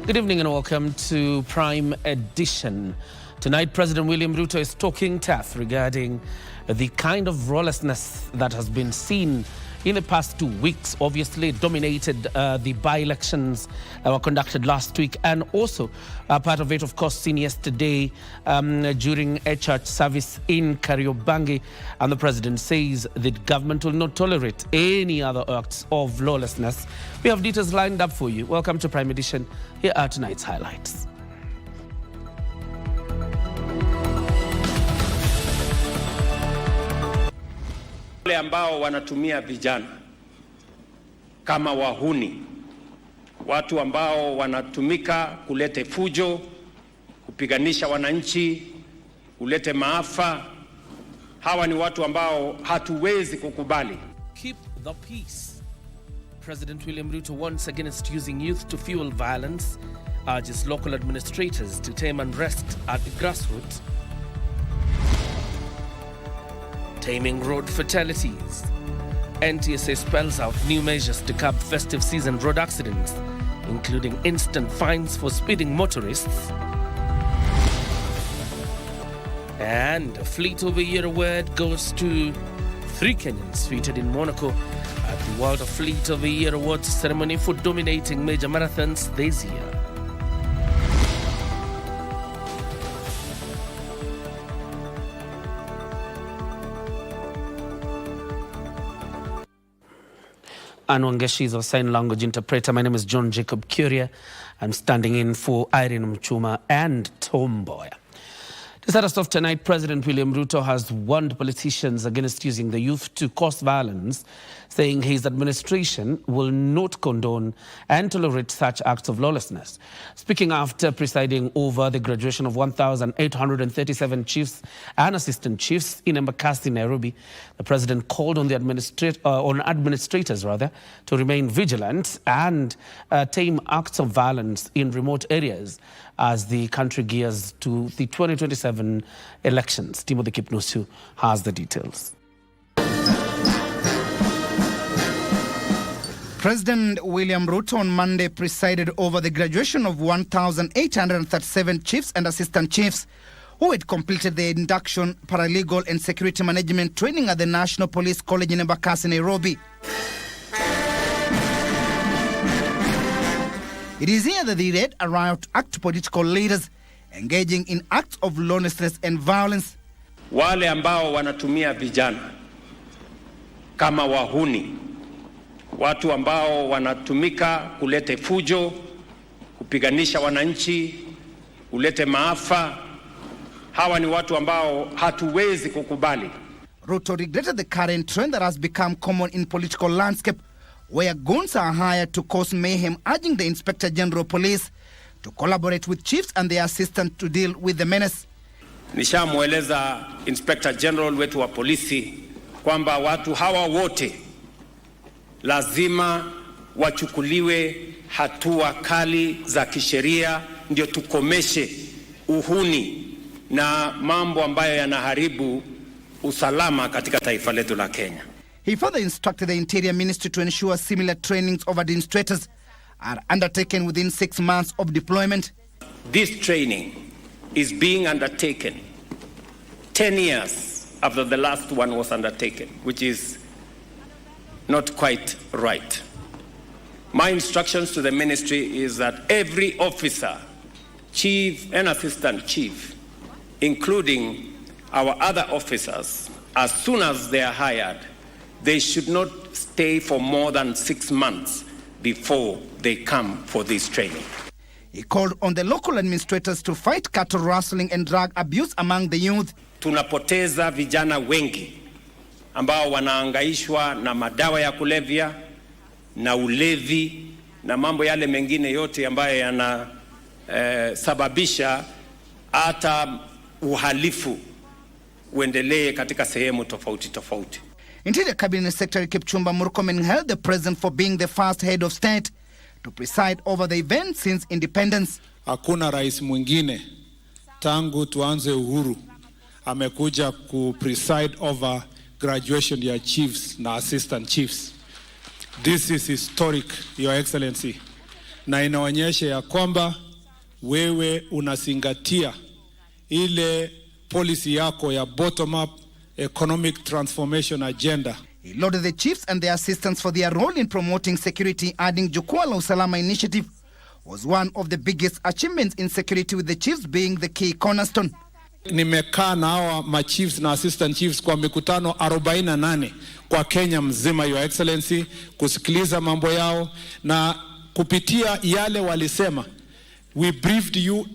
Good evening and welcome to Prime Edition. Tonight, President William Ruto is talking tough regarding the kind of lawlessness that has been seen in the past 2 weeks. Obviously, dominated the by-elections that were conducted last week, and also part of it, of course, seen yesterday during a church service in Kariobangi. And the president says the government will not tolerate any other acts of lawlessness. We have details lined up for you. Welcome to Prime Edition. Here are tonight's highlights. Wale ambao wanatumia vijana kama wahuni, watu ambao wanatumika kulete fujo, kupiganisha wananchi, kulete maafa, hawa ni watu ambao hatuwezi kukubali. Keep the peace. President William Ruto once against using youth to fuel violence, urges local administrators to tame unrest at the grassroots. Taming road fatalities. NTSA spells out new measures to curb festive season road accidents, including instant fines for speeding motorists. And a Fleet of the Year award goes to 3 Kenyans featured in Monaco at the World Fleet of the Year Awards ceremony for dominating major marathons this year. Anwangeshi is our sign language interpreter. My name is John Jacob Kiria. I'm standing in for Irene Mchuma and Tomboy. To start us off tonight, President William Ruto has warned politicians against using the youth to cause violence, saying his administration will not condone and tolerate such acts of lawlessness. Speaking after presiding over the graduation of 1,837 chiefs and assistant chiefs in Embakasi, Nairobi, the president called on the administrators to remain vigilant and tame acts of violence in remote areas as the country gears to the 2027 elections. Timothy Kipnusu has the details. President William Ruto on Monday presided over the graduation of 1,837 chiefs and assistant chiefs who had completed their induction, paralegal and security management training at the National Police College in Embakasi, Nairobi. It is here that they read a riot act to political leaders engaging in acts of lawlessness and violence. Wale ambao wanatumia vijana kama wahuni, watu ambao wanatumika kulete fujo, kupiganisha wananchi, kulete maafa, hawa ni watu ambao hatuwezi kukubali. Ruto regretted the current trend that has become common in political landscape, where goons are hired to cause mayhem, urging the Inspector General of Police to collaborate with chiefs and their assistants to deal with the menace. Nishamueleza Inspector General wetu wa polisi kwamba watu hawa wote lazima wachukuliwe hatua kali za kisheria, ndio tukomeshe uhuni na mambo ambayo yanaharibu usalama katika taifa letu la Kenya. He further instructed the Interior Ministry to ensure similar trainings of administrators are undertaken within 6 months of deployment. This training is being undertaken 10 years after the last one was undertaken, which is not quite right. My instructions to the ministry is that every officer, chief and assistant chief, including our other officers, as soon as they are hired, they should not stay for more than 6 months before they come for this training. He called on the local administrators to fight cattle rustling and drug abuse among the youth. Tunapoteza vijana wengi ambao wanaangaishwa na madawa ya kulevya na ulevi na mambo yale mengine yote ambayo yanasababisha hata uhalifu uendelee katika sehemu tofauti tofauti. Interior Cabinet Secretary Kipchumba Murkomen hailed the president for being the first head of state to preside over the event since independence. Hakuna rais mwingine tangu tuanze uhuru amekuja ku preside over graduation ya chiefs na assistant chiefs. This is historic, Your Excellency, na inaonyesha ya kwamba wewe unazingatia ile policy yako ya bottom up economic transformation agenda. He lauded the chiefs and their assistants for their role in promoting security, adding Jukwaa la Usalama initiative was one of the biggest achievements in security, with the chiefs being the key cornerstone. Nimekaa na hawa ma chiefs na assistant chiefs kwa mikutano 48 kwa Kenya mzima, Your Excellency, kusikiliza mambo yao na kupitia yale walisema. We briefed you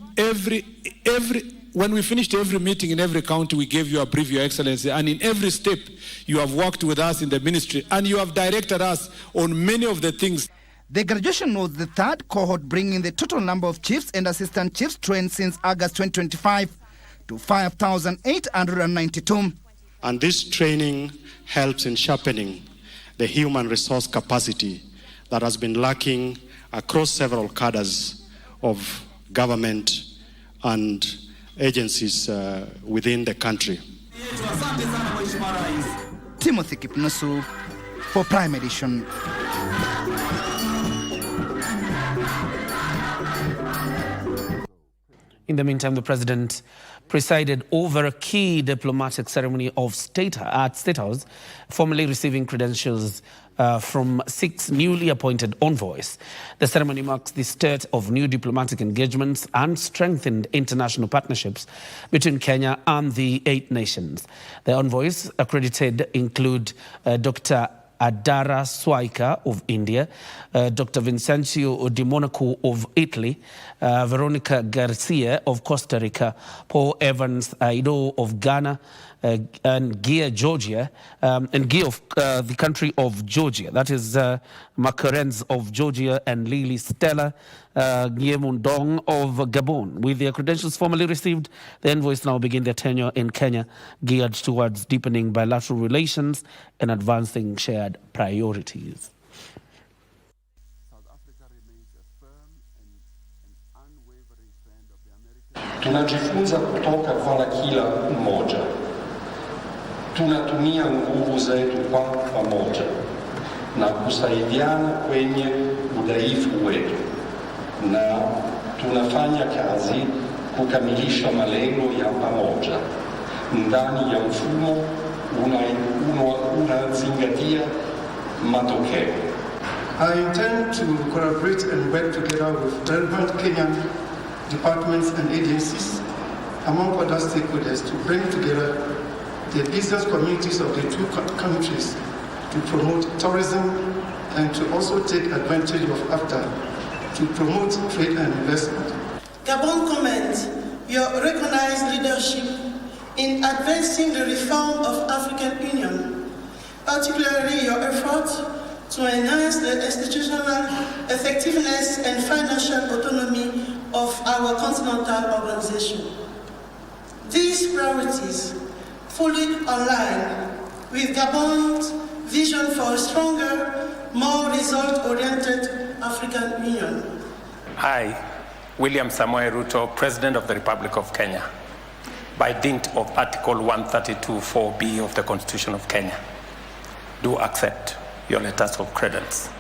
when we finished every meeting in every county, we gave you a brief, Your Excellency, and in every step you have worked with us in the ministry and you have directed us on many of the things. The graduation was the third cohort, bringing the total number of chiefs and assistant chiefs trained since August 2025 to 5,892. And this training helps in sharpening the human resource capacity that has been lacking across several cadres of government and agencies within the country. Timothy Kipnusu for Prime Edition. In the meantime, the president presided over a key diplomatic ceremony of State House, formally receiving credentials from 6 newly appointed envoys. The ceremony marks the start of new diplomatic engagements and strengthened international partnerships between Kenya and the 8 nations. The envoys accredited include Dr. Adara Swaika of India, Dr. Vincencio Di Monaco of Italy, Veronica Garcia of Costa Rica, Paul Evans Aido of Ghana, and Gia of the country of Georgia. That is Macarenz of Georgia and Lili Stella Giemundong of Gabon. With their credentials formally received, the envoys now begin their tenure in Kenya, geared towards deepening bilateral relations and advancing shared priorities. South Africa remains a firm and unwavering friend of the American. Tunajifunza kutoka kwa kila mmoja. Tunatumia nguvu zetu kwa pamoja na kusaidiana kwenye udhaifu wetu, na tunafanya kazi kukamilisha malengo ya pamoja ndani ya mfumo unazingatia matokeo. I intend to collaborate and work together with relevant Kenyan departments and agencies, among other stakeholders, to bring together the business communities of the 2 countries to promote tourism and to also take advantage of AFTA to promote trade and investment. Gabon commends your recognized leadership in advancing the reform of African Union, particularly your effort to enhance the institutional effectiveness and financial autonomy of our continental organization. These priorities fully align with Gabon's vision for a stronger, more result-oriented African Union. I, William Samoei Ruto, President of the Republic of Kenya, by dint of Article 132(4)(b) of the Constitution of Kenya, do accept your letters of credence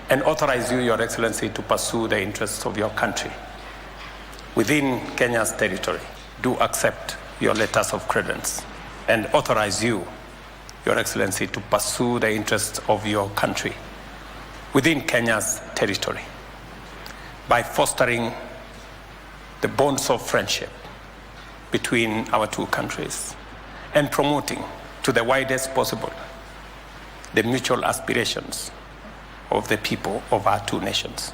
and authorize you, Your Excellency, to pursue the interests of your country within Kenya's territory. Do accept your letters of credence and authorize you, Your Excellency, to pursue the interests of your country within Kenya's territory by fostering the bonds of friendship between our 2 countries and promoting to the widest possible the mutual aspirations of the people of our 2 nations.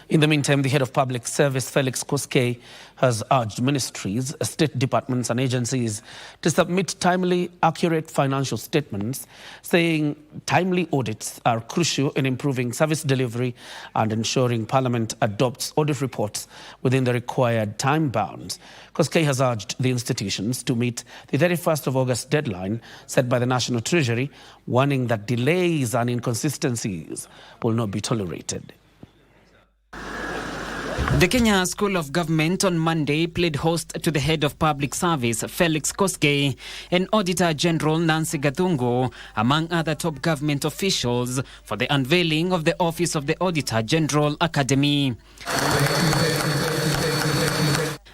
In the meantime, the head of public service, Felix Koskei, has urged ministries, state departments and agencies to submit timely, accurate financial statements, saying timely audits are crucial in improving service delivery and ensuring Parliament adopts audit reports within the required time bounds. Koskei has urged the institutions to meet the 31st of August deadline set by the National Treasury, warning that delays and inconsistencies will not be tolerated. The Kenya School of Government on Monday played host to the head of public service, Felix Koskei, and Auditor General Nancy Gathungu, among other top government officials, for the unveiling of the Office of the Auditor General Academy.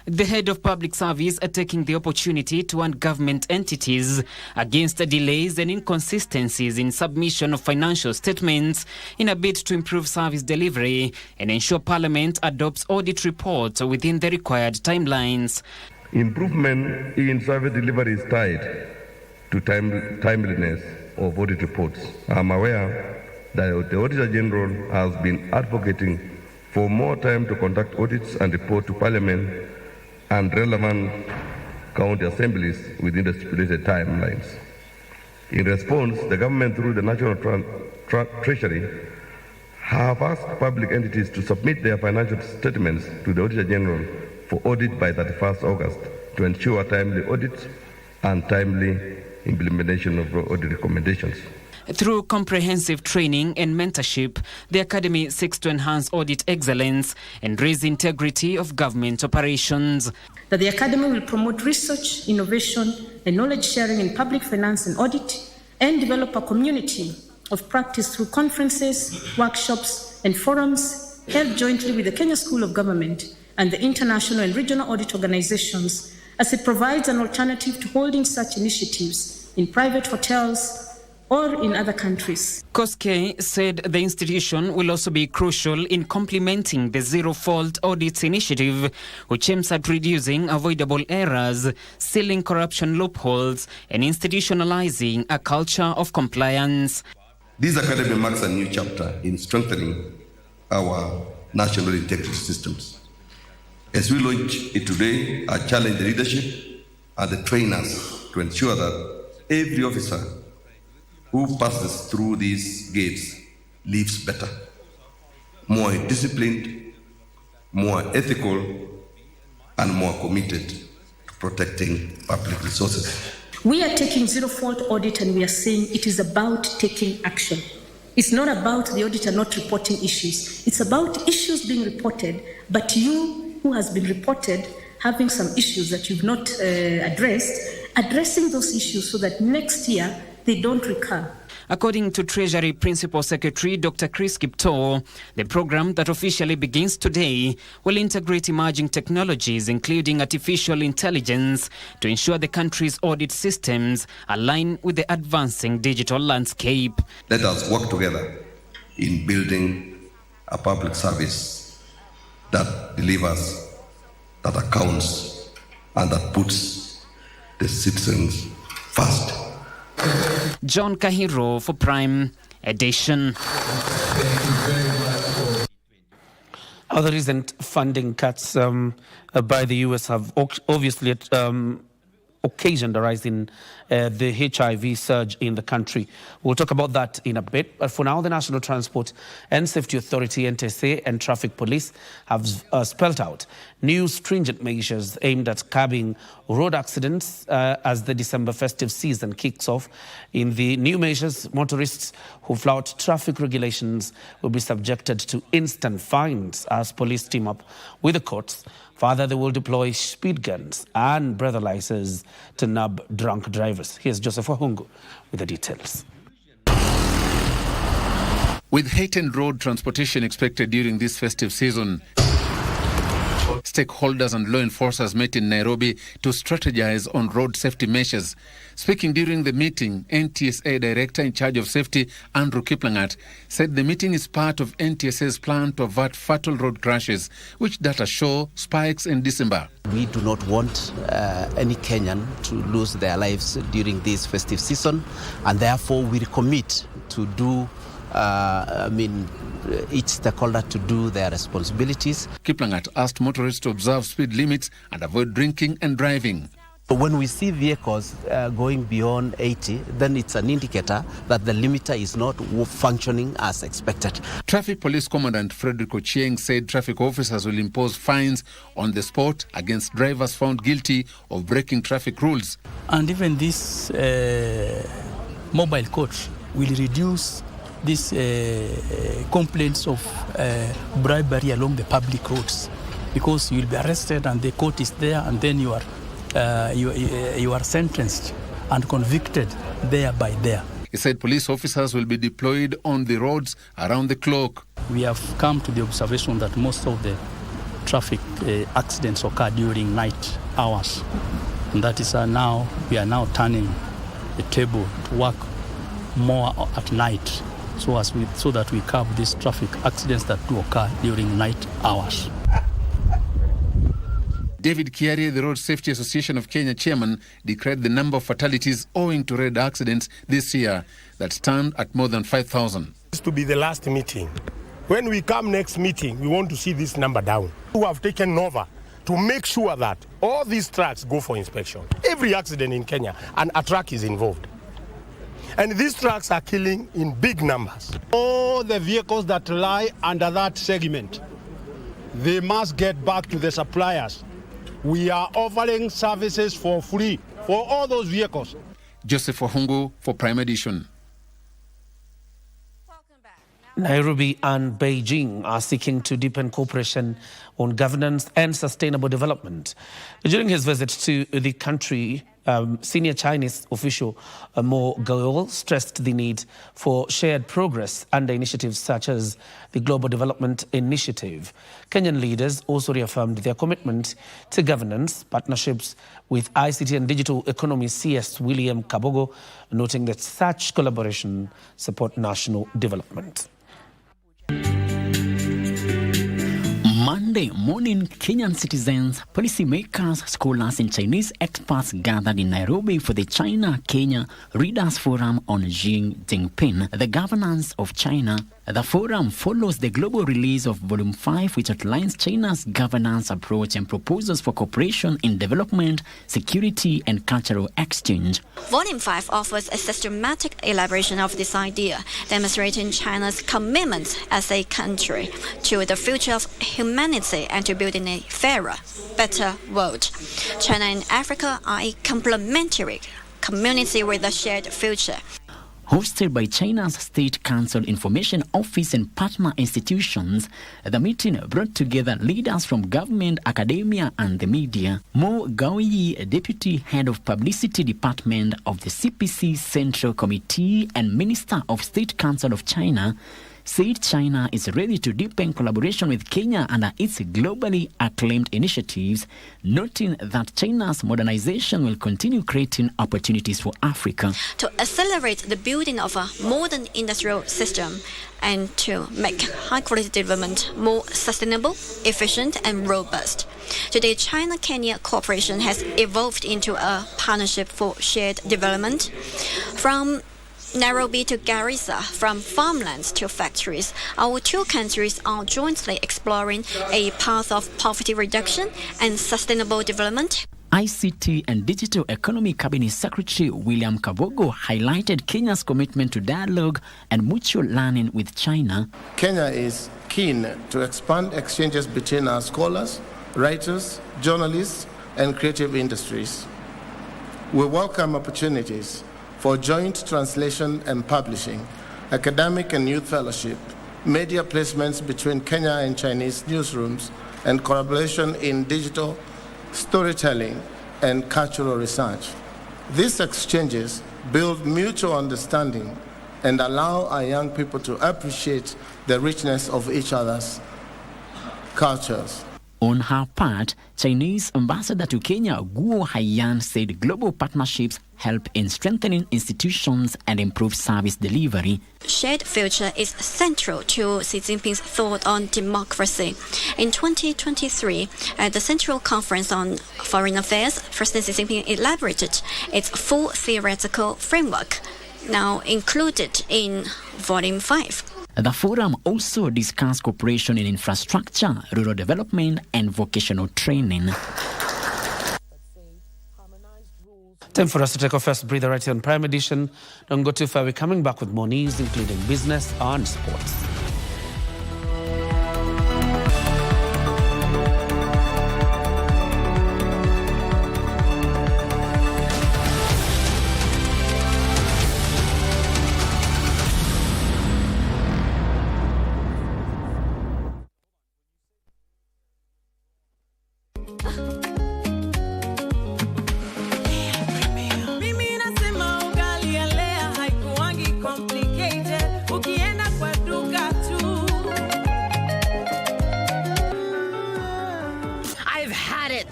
The head of public service are taking the opportunity to warn government entities against delays and inconsistencies in submission of financial statements in a bid to improve service delivery and ensure Parliament adopts audit reports within the required timelines. Improvement in service delivery is tied to timeliness of audit reports. I'm aware that the Auditor General has been advocating for more time to conduct audits and report to Parliament and relevant county assemblies within the stipulated timelines. In response, the government through the National Treasury have asked public entities to submit their financial statements to the Auditor General for audit by 31st August to ensure timely audits and timely implementation of audit recommendations. Through comprehensive training and mentorship, the Academy seeks to enhance audit excellence and raise integrity of government operations. That the Academy will promote research, innovation, and knowledge sharing in public finance and audit, and develop a community of practice through conferences, workshops, and forums held jointly with the Kenya School of Government and the international and regional audit organizations, as it provides an alternative to holding such initiatives in private hotels or in other countries. Koskei said the institution will also be crucial in complementing the zero-fault audits initiative, which aims at reducing avoidable errors, sealing corruption loopholes, and institutionalizing a culture of compliance. This academy marks a new chapter in strengthening our national integrity systems. As we launch it today, I challenge the leadership and the trainers to ensure that every officer who passes through these gates lives better, more disciplined, more ethical, and more committed to protecting public resources. We are taking zero-fault audit and we are saying it is about taking action. It's not about the auditor not reporting issues. It's about issues being reported, but you who has been reported having some issues that you've not addressing those issues so that next year they don't recur. According to Treasury Principal Secretary Dr. Chris Kiptoo, the program that officially begins today will integrate emerging technologies, including artificial intelligence, to ensure the country's audit systems align with the advancing digital landscape. Let us work together in building a public service that delivers, that accounts, and that puts the citizens first. John Kahiro for Prime Edition. Other recent funding cuts by the US have obviously occasioned a rise in the HIV surge in the country. We'll talk about that in a bit. But for now, the National Transport and Safety Authority, NTSA, and Traffic Police have spelled out new stringent measures aimed at curbing road accidents as the December festive season kicks off. In the new measures, motorists who flout traffic regulations will be subjected to instant fines as police team up with the courts. Further, they will deploy speed guns and breathalyzers to nab drunk drivers. Here's Joseph Wahungu with the details. With heightened road transportation expected during this festive season, stakeholders and law enforcers met in Nairobi to strategize on road safety measures. Speaking during the meeting, NTSA Director in charge of safety, Andrew Kiplangat, said the meeting is part of NTSA's plan to avert fatal road crashes, which data show spikes in December. We do not want any Kenyan to lose their lives during this festive season, and therefore we commit to do each stakeholder to do their responsibilities. Kiplangat asked motorists to observe speed limits and avoid drinking and driving. When we see vehicles going beyond 80, then it's an indicator that the limiter is not functioning as expected. Traffic Police Commandant Frederick Ochieng said traffic officers will impose fines on the spot against drivers found guilty of breaking traffic rules. And even this mobile court will reduce these complaints of bribery along the public roads, because you will be arrested and the court is there, and then you are sentenced and convicted there by there. He said police officers will be deployed on the roads around the clock. We have come to the observation that most of the traffic accidents occur during night hours, and that is we are now turning the table to work more at night, so that we curb these traffic accidents that do occur during night hours. David Kiria, the Road Safety Association of Kenya chairman, declared the number of fatalities owing to road accidents this year that stand at more than 5,000. This to be the last meeting. When we come next meeting, we want to see this number down. We have taken over to make sure that all these trucks go for inspection. Every accident in Kenya, and a truck is involved. And these trucks are killing in big numbers. All the vehicles that lie under that segment, they must get back to the suppliers. We are offering services for free for all those vehicles. Joseph Wahungu for Prime Edition. Nairobi and Beijing are seeking to deepen cooperation on governance and sustainable development. During his visit to the country, senior Chinese official Mo Gaol stressed the need for shared progress under initiatives such as the Global Development Initiative. Kenyan leaders also reaffirmed their commitment to governance partnerships with ICT and Digital Economy CS William Kabogo, noting that such collaboration support national development. Monday morning, Kenyan citizens, policymakers, scholars and Chinese experts gathered in Nairobi for the China-Kenya Readers Forum on Xi Jinping, the governance of China. The forum follows the global release of Volume 5, which outlines China's governance approach and proposals for cooperation in development, security and cultural exchange. Volume 5 offers a systematic elaboration of this idea, demonstrating China's commitment as a country to the future of humanity and to building a fairer, better world. China and Africa are a complementary community with a shared future. Hosted by China's State Council Information Office and partner institutions, the meeting brought together leaders from government, academia and the media. Mo Gaoyi, Deputy Head of Publicity Department of the CPC Central Committee and Minister of State Council of China, said China is ready to deepen collaboration with Kenya under its globally acclaimed initiatives, noting that China's modernization will continue creating opportunities for Africa. To accelerate the building of a modern industrial system and to make high-quality development more sustainable, efficient and robust. Today, China-Kenya cooperation has evolved into a partnership for shared development. From Nairobi to Garissa, from farmlands to factories, our two countries are jointly exploring a path of poverty reduction and sustainable development. ICT and Digital Economy Cabinet Secretary William Kabogo highlighted Kenya's commitment to dialogue and mutual learning with China. Kenya is keen to expand exchanges between our scholars, writers, journalists, and creative industries. We welcome opportunities for joint translation and publishing, academic and youth fellowship, media placements between Kenya and Chinese newsrooms, and collaboration in digital storytelling and cultural research. These exchanges build mutual understanding and allow our young people to appreciate the richness of each other's cultures. On her part, Chinese ambassador to Kenya, Guo Haiyan, said global partnerships help in strengthening institutions and improve service delivery. Shared future is central to Xi Jinping's thought on democracy. In 2023, at the Central Conference on Foreign Affairs, President Xi Jinping elaborated its full theoretical framework, now included in Volume 5. The forum also discussed cooperation in infrastructure, rural development, and vocational training. Time for us to take our first breather right here on Prime Edition. Don't go too far. We're coming back with more news, including business and sports.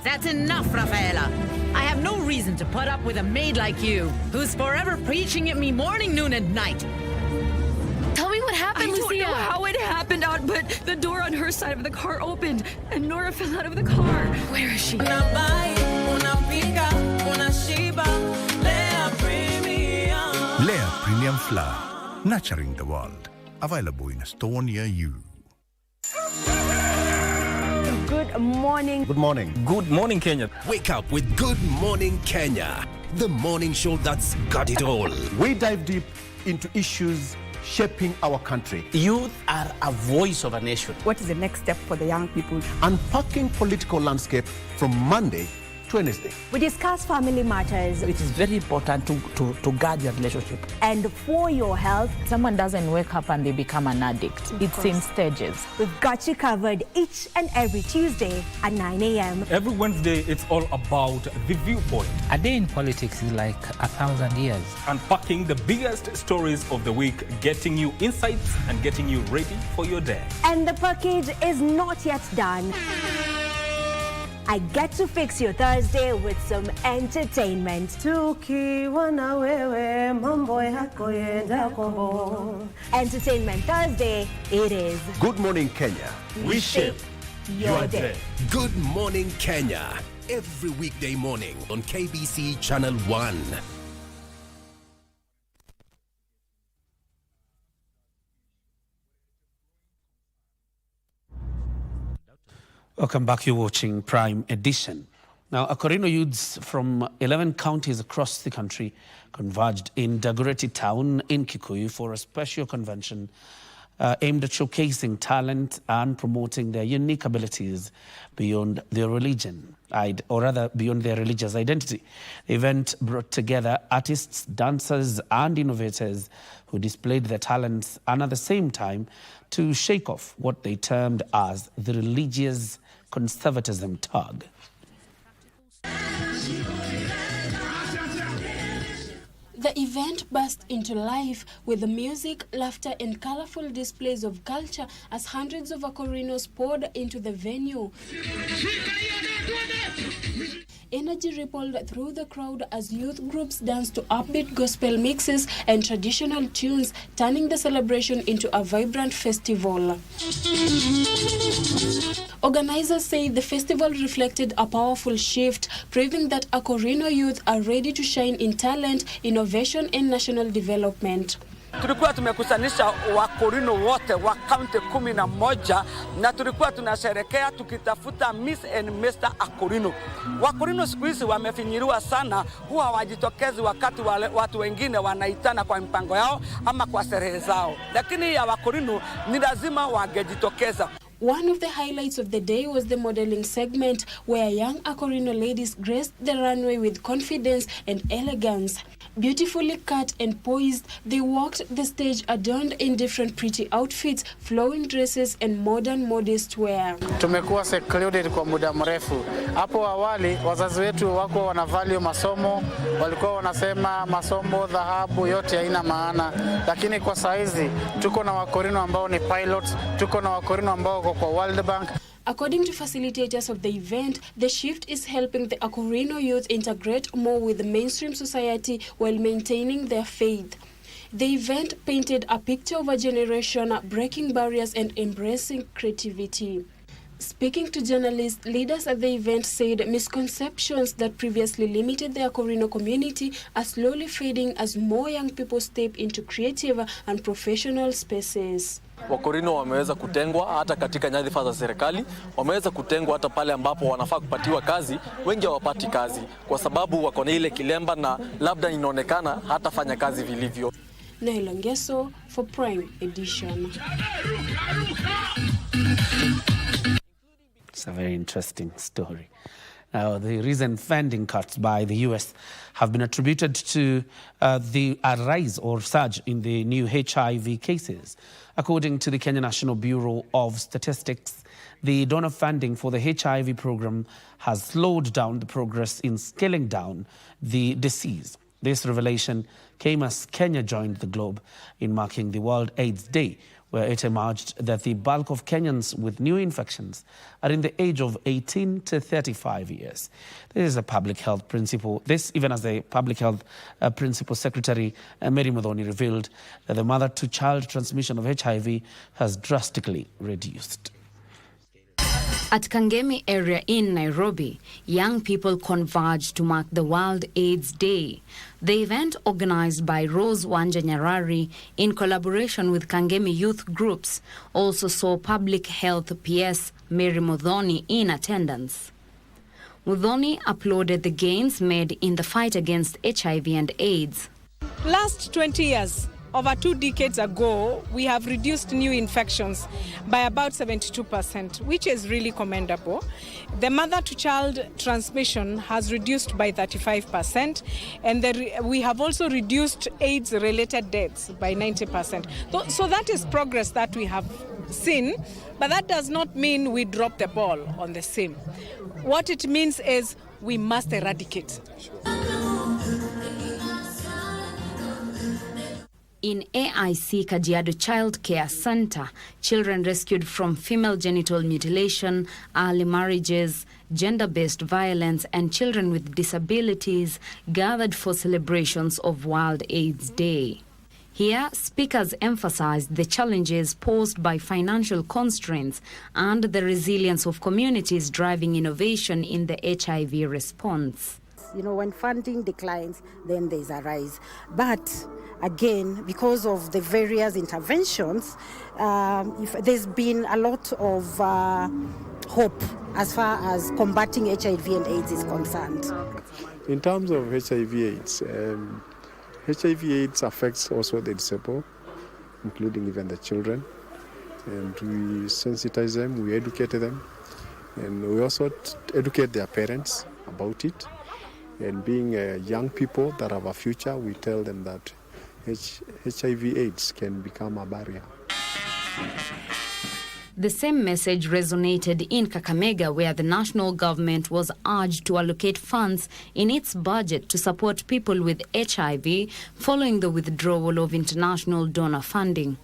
That's enough, Rafaela. I have no reason to put up with a maid like you, who's forever preaching at me morning, noon, and night. Tell me what happened, Lucia. I don't know how it happened out, but the door on her side of the car opened, and Nora fell out of the car. Where is she? Lea Premium Flour, nurturing the world. Available in a store near you. Good morning. Good morning. Good morning, Kenya. Wake up with Good Morning Kenya, the morning show that's got it all. We dive deep into issues shaping our country. Youth are a voice of a nation. What is the next step for the young people? Unpacking political landscape from Monday to Wednesday. We discuss family matters. It is very important to guard your relationship. And for your health. Someone doesn't wake up and they become an addict. It's in stages. We've got you covered each and every Tuesday at 9 a.m. Every Wednesday, it's all about The Viewpoint. A day in politics is like 1,000 years. Unpacking the biggest stories of the week, getting you insights and getting you ready for your day. And the package is not yet done. I get to fix your Thursday with some entertainment. Entertainment Thursday, it is. Good morning, Kenya. We shape your day. Good Morning Kenya, every weekday morning on KBC Channel 1. Welcome back. You're watching Prime Edition. Now, Akorino youths from 11 counties across the country converged in Dagoretti town in Kikuyu for a special convention aimed at showcasing talent and promoting their unique abilities beyond their religion, or rather beyond their religious identity. The event brought together artists, dancers, and innovators who displayed their talents and at the same time to shake off what they termed as the religious conservatism tug. The event burst into life with the music, laughter, and colorful displays of culture as hundreds of Akorinos poured into the venue. Energy rippled through the crowd as youth groups danced to upbeat gospel mixes and traditional tunes, turning the celebration into a vibrant festival. Organizers say the festival reflected a powerful shift, proving that Akorino youth are ready to shine in talent, innovation, and national development. Tulikuwa tumekusanisha Wakorino wote wa kaunti 11 na tulikuwa tunasherekea tukitafuta Miss and Mr. Akorino. Wakorino siku hizi wamefinyiriwa sana, huwa wajitokezi wakati watu wengine wanaitana kwa mpango yao ama kwa sherehe zao. Lakini ya Wakorino ni lazima wangejitokeza. One of the highlights of the day was the modeling segment, where young Akorino ladies graced the runway with confidence and elegance. Beautifully cut and poised, they walked the stage adorned in different pretty outfits, flowing dresses, and modern modest wear. Tumekuwa secluded kwa muda mrefu. Hapo awali wazazi wetu wako wanavalue masomo, walikuwa wanasema masomo, dhahabu yote haina maana, lakini kwa saizi tuko na Wakorino ambao ni pilots, tuko na Wakorino ambao kwa World Bank. According to facilitators of the event, the shift is helping the Akorino youth integrate more with the mainstream society while maintaining their faith. The event painted a picture of a generation breaking barriers and embracing creativity. Speaking to journalists, leaders at the event said misconceptions that previously limited the Akorino community are slowly fading as more young people step into creative and professional spaces. Wakorino wameweza kutengwa hata katika nyadhifa za serikali, wameweza kutengwa hata pale ambapo wanafaa kupatiwa kazi, wengi hawapati kazi kwa sababu wako na ile kilemba na labda inaonekana hata fanya kazi vilivyo. Nailongeso for Prime Edition. It's a very interesting story. Now, the recent funding cuts by the US have been attributed to the rise or surge in the new HIV cases. According to the Kenya National Bureau of Statistics, the donor funding for the HIV program has slowed down the progress in scaling down the disease. This revelation came as Kenya joined the globe in marking the World AIDS Day, where it emerged that the bulk of Kenyans with new infections are in the age of 18 to 35 years. This is a public health principle. This, even as the public health principal secretary, Mary Muthoni, revealed that the mother-to-child transmission of HIV has drastically reduced. At Kangemi area in Nairobi, young people converged to mark the World AIDS Day. The event, organized by Rose Wanja Nyarari in collaboration with Kangemi youth groups, also saw public health PS Mary Muthoni in attendance. Muthoni applauded the gains made in the fight against HIV and AIDS. Last 20 years, over 2 decades ago, we have reduced new infections by about 72%, which is really commendable. The mother-to-child transmission has reduced by 35%, and we have also reduced AIDS-related deaths by 90%. So that is progress that we have seen, but that does not mean we drop the ball on the same. What it means is we must eradicate. In AIC Kajiado Child Care Center, children rescued from female genital mutilation, early marriages, gender-based violence, and children with disabilities gathered for celebrations of World AIDS Day. Here, speakers emphasized the challenges posed by financial constraints and the resilience of communities driving innovation in the HIV response. You know, when funding declines, then there's a rise. But again, because of the various interventions, there's been a lot of hope as far as combating HIV and AIDS is concerned. In terms of HIV/AIDS, HIV/AIDS affects also the disabled, including even the children. And we sensitize them, we educate them, and we also educate their parents about it. And being young people that have a future, we tell them that HIV/AIDS can become a barrier. The same message resonated in Kakamega, where the national government was urged to allocate funds in its budget to support people with HIV following the withdrawal of international donor funding.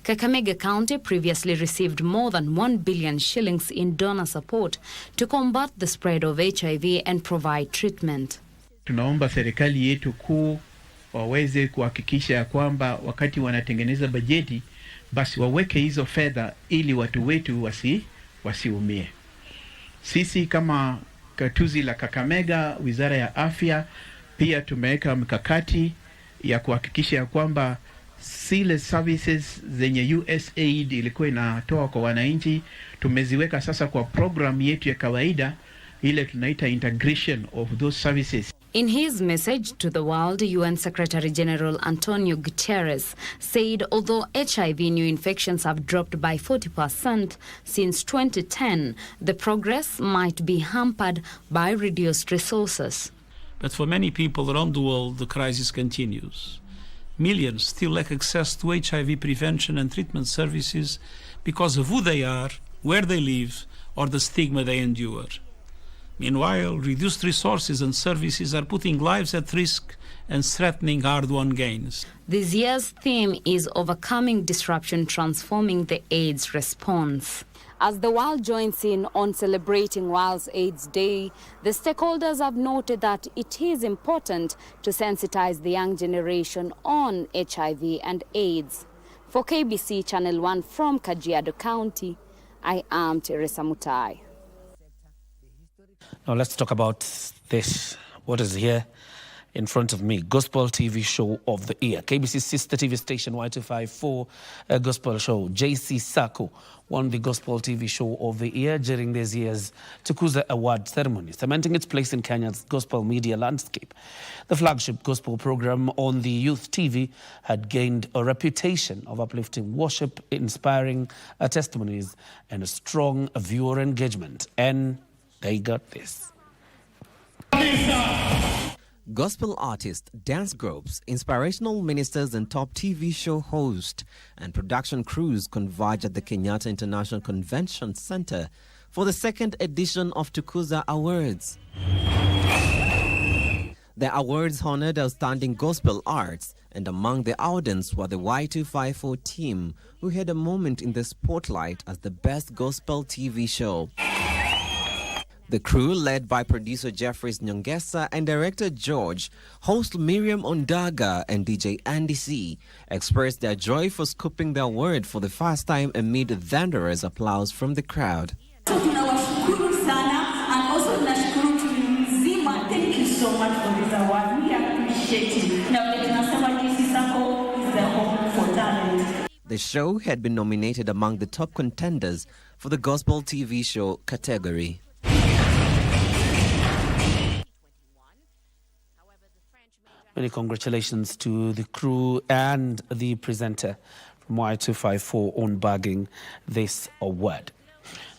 Kakamega County previously received more than 1 billion shillings in donor support to combat the spread of HIV and provide treatment. Tunaomba serikali yetu kuu waweze kuhakikisha ya kwamba wakati wanatengeneza bajeti basi waweke hizo fedha ili watu wetu wasiumie. Sisi kama gatuzi la Kakamega, Wizara ya Afya, pia tumeweka mkakati ya kuhakikisha ya kwamba zile services zenye USAID ilikuwa inatoa kwa wananchi tumeziweka sasa kwa program yetu ya kawaida ile tunaita integration of those services. In his message to the world, UN Secretary General Antonio Guterres said although HIV new infections have dropped by 40% since 2010, the progress might be hampered by reduced resources. But for many people around the world, the crisis continues. Millions still lack access to HIV prevention and treatment services because of who they are, where they live, or the stigma they endure. Meanwhile, reduced resources and services are putting lives at risk and threatening hard-won gains. This year's theme is Overcoming Disruption, Transforming the AIDS Response. As the world joins in on celebrating World AIDS Day, the stakeholders have noted that it is important to sensitize the young generation on HIV and AIDS. For KBC Channel 1 from Kajiado County, I am Teresa Mutai. Now let's talk about this. What is here in front of me? Gospel TV Show of the Year. KBC's sister TV station Y254 Gospel Show. JC Sako won the Gospel TV Show of the Year during this year's Tukuza Award ceremony, cementing its place in Kenya's gospel media landscape. The flagship gospel program on the Youth TV had gained a reputation of uplifting worship, inspiring testimonies, and a strong viewer engagement. And they got this. Gospel artists, dance groups, inspirational ministers and top TV show hosts and production crews converge at the Kenyatta International Convention Center for the second edition of Tukuza Awards. The awards honored outstanding gospel arts, and among the audience were the Y254 team, who had a moment in the spotlight as the best gospel TV show. The crew, led by producer Jeffries Nyongesa and director George, host Miriam Ondaga and DJ Andy C, expressed their joy for scooping the award for the first time amid thunderous applause from the crowd. Tunawashukuru sana, and also tunashukuru timu nzima. Thank you so much for this award. We appreciate it. Now tunasema JC Sako is the home for talent. The show had been nominated among the top contenders for the Gospel TV Show category. Many congratulations to the crew and the presenter from Y254 on bagging this award.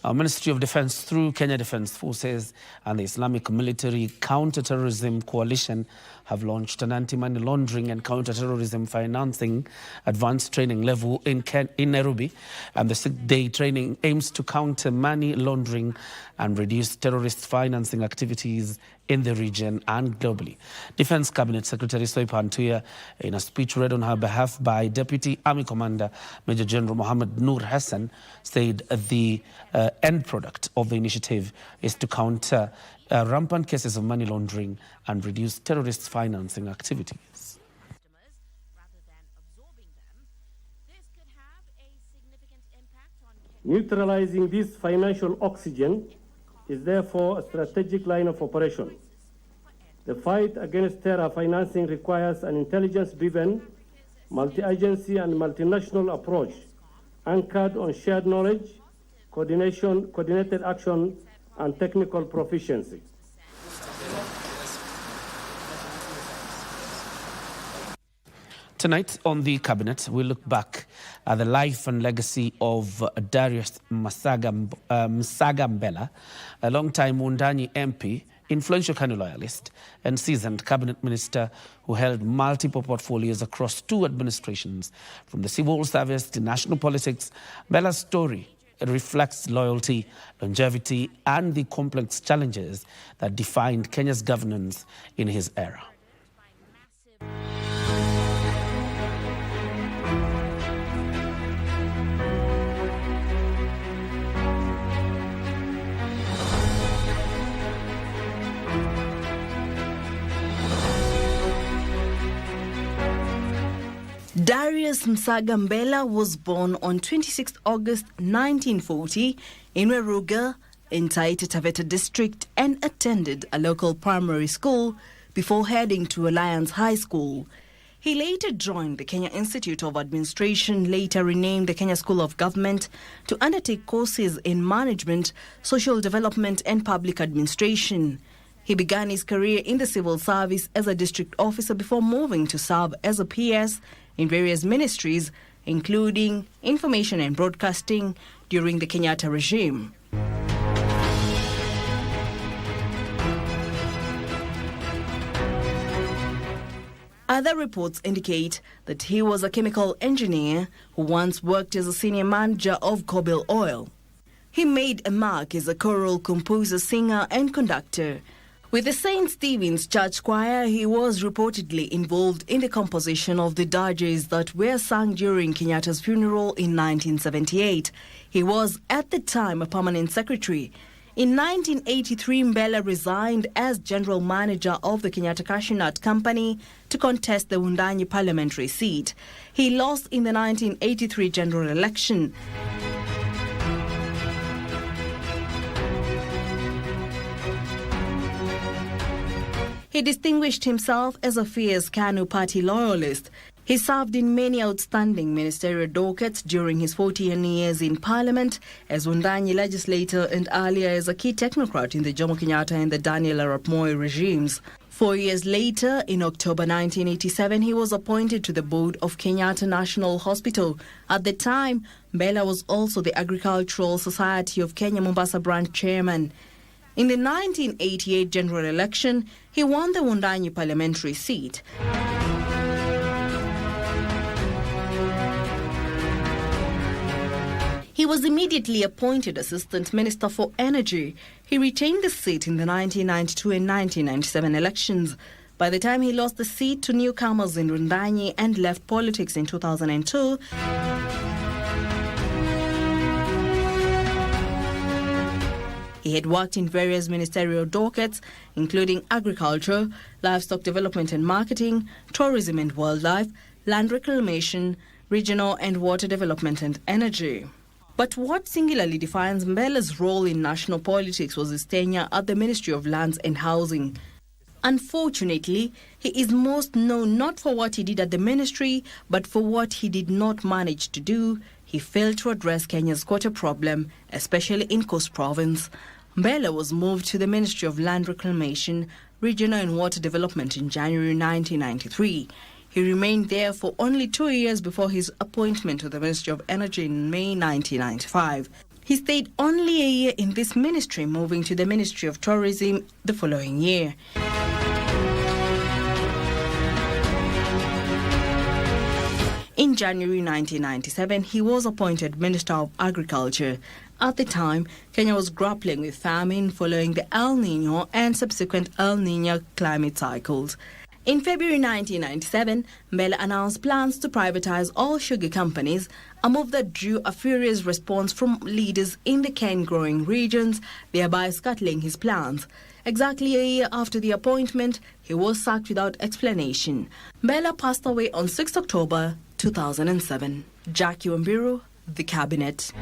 Our Ministry of Defense, through Kenya Defense Forces and the Islamic Military Counter-Terrorism Coalition, have launched an anti-money laundering and counter-terrorism financing advanced training level in Nairobi. And the 6-day training aims to counter money laundering and reduce terrorist financing activities in the region and globally. Defense Cabinet Secretary Soipa Antuya, in a speech read on her behalf by Deputy Army Commander Major General Mohammed Nur Hassan, said the end product of the initiative is to counter rampant cases of money laundering and reduce terrorist financing activities. Neutralizing this financial oxygen is therefore a strategic line of operation. The fight against terror financing requires an intelligence-driven, multi-agency and multinational approach anchored on shared knowledge, coordination, coordinated action, and technical proficiency. Tonight on the Cabinet, we look back at the life and legacy of Darius Mbela, a long-time Wundanyi MP, influential KANU loyalist, and seasoned cabinet minister who held multiple portfolios across 2 administrations, from the civil service to national politics. Mbela's story reflects loyalty, longevity, and the complex challenges that defined Kenya's governance in his era. Darius Mbela was born on 26 August 1940 in Weruga in Taita Taveta district and attended a local primary school before heading to Alliance High School. He later joined the Kenya Institute of Administration, later renamed the Kenya School of Government, to undertake courses in management, social development and public administration. He began his career in the civil service as a district officer before moving to serve as a PS in various ministries, including information and broadcasting during the Kenyatta regime. Other reports indicate that he was a chemical engineer who once worked as a senior manager of Kobil Oil. He made a mark as a choral composer, singer and conductor. With the St. Stephen's Church Choir, he was reportedly involved in the composition of the dirges that were sung during Kenyatta's funeral in 1978. He was, at the time, a permanent secretary. In 1983, Mbela resigned as general manager of the Kenyatta Cashew Nut Company to contest the Wundanyi parliamentary seat. He lost in the 1983 general election. He distinguished himself as a fierce KANU party loyalist. He served in many outstanding ministerial dockets during his 14 years in Parliament, as Wundanyi legislator and earlier as a key technocrat in the Jomo Kenyatta and the Daniel Arap Moi regimes. 4 years later, in October 1987, he was appointed to the board of Kenyatta National Hospital. At the time, Mbela was also the Agricultural Society of Kenya Mombasa branch chairman. In the 1988 general election, he won the Wundanyi parliamentary seat. He was immediately appointed Assistant Minister for Energy. He retained the seat in the 1992 and 1997 elections. By the time he lost the seat to newcomers in Wundanyi and left politics in 2002, he had worked in various ministerial dockets, including agriculture, livestock development and marketing, tourism and wildlife, land reclamation, regional and water development and energy. But what singularly defines Mbela's role in national politics was his tenure at the Ministry of Lands and Housing. Unfortunately, he is most known not for what he did at the ministry, but for what he did not manage to do. He failed to address Kenya's quota problem, especially in Coast Province. Mbela was moved to the Ministry of Land Reclamation, Regional and Water Development in January 1993. He remained there for only 2 years before his appointment to the Ministry of Energy in May 1995. He stayed only a year in this ministry, moving to the Ministry of Tourism the following year. In January 1997, he was appointed Minister of Agriculture. At the time, Kenya was grappling with famine following the El Niño and subsequent El Niño climate cycles. In February 1997, Mbela announced plans to privatize all sugar companies, a move that drew a furious response from leaders in the cane-growing regions, thereby scuttling his plans. Exactly a year after the appointment, he was sacked without explanation. Mbela passed away on 6 October 2007. Jackie Wambiru, The Cabinet.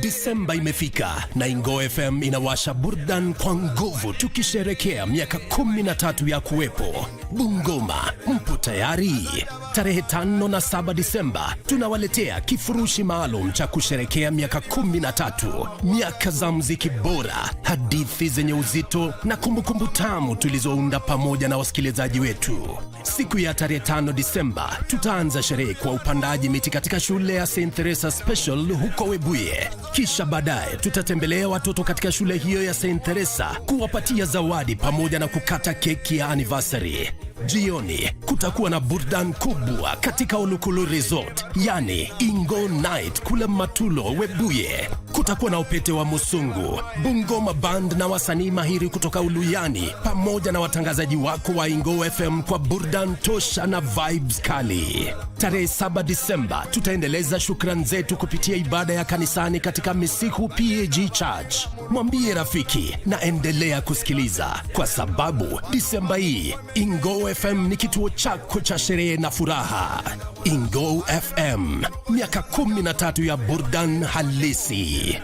Disemba imefika na Ingo FM inawasha burdan kwa nguvu tukisherekea miaka 13 ya kuwepo. Bungoma, mpo tayari? Tarehe 5 na 7 Disemba tunawaletea kifurushi maalum cha kusherekea miaka 13, miaka za muziki bora, hadithi zenye uzito na kumbukumbu tamu tulizounda pamoja na wasikilizaji wetu. Siku ya tarehe 5 Disemba tutaanza sherehe kwa upandaji miti katika shule ya St. Teresa Special huko Webuye. Kisha baadaye tutatembelea watoto katika shule hiyo ya St. Teresa kuwapatia zawadi pamoja na kukata keki ya anniversary. Jioni kutakuwa na burdan kubwa katika Olukulu Resort, yani Ingo Night kule Matulo Webuye. Kutakuwa na upete wa Musungu, Bungoma Band na wasanii mahiri kutoka Uluyani pamoja na watangazaji wako wa Ingo FM kwa burdan tosha na vibes kali. Tarehe 7 Disemba tutaendeleza shukrani zetu kupitia ibada ya kanisani katika Misiku PAG Church. Mwambie rafiki na endelea kusikiliza kwa sababu Disemba hii Ingo FM ni kituo chako cha sherehe na furaha. Ingo FM, miaka 13 ya burdan halisi.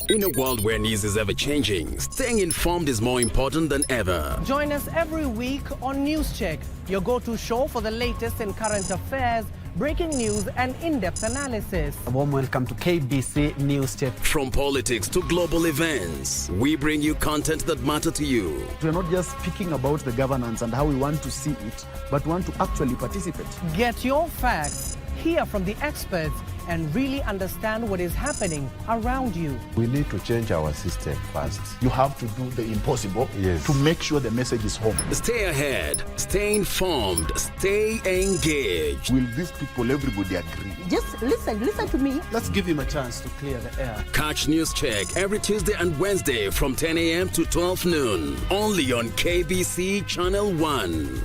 In a world where news is ever changing, staying informed is more important than ever. Join us every week on News Check, your go-to show for the latest in current affairs, breaking news and in-depth analysis. A warm welcome to KBC News Check. From politics to global events, we bring you content that matter to you. We're not just speaking about the governance and how we want to see it, but want to actually participate. Get your facts, hear from the experts, and really understand what is happening around you. We need to change our system first. You have to do the impossible to make sure the message is home. Stay ahead, stay informed, stay engaged. Will these people, everybody agree? Just listen to me. Let's give him a chance to clear the air. Catch News Check every Tuesday and Wednesday from 10 a.m. to 12 noon. Only on KBC Channel 1.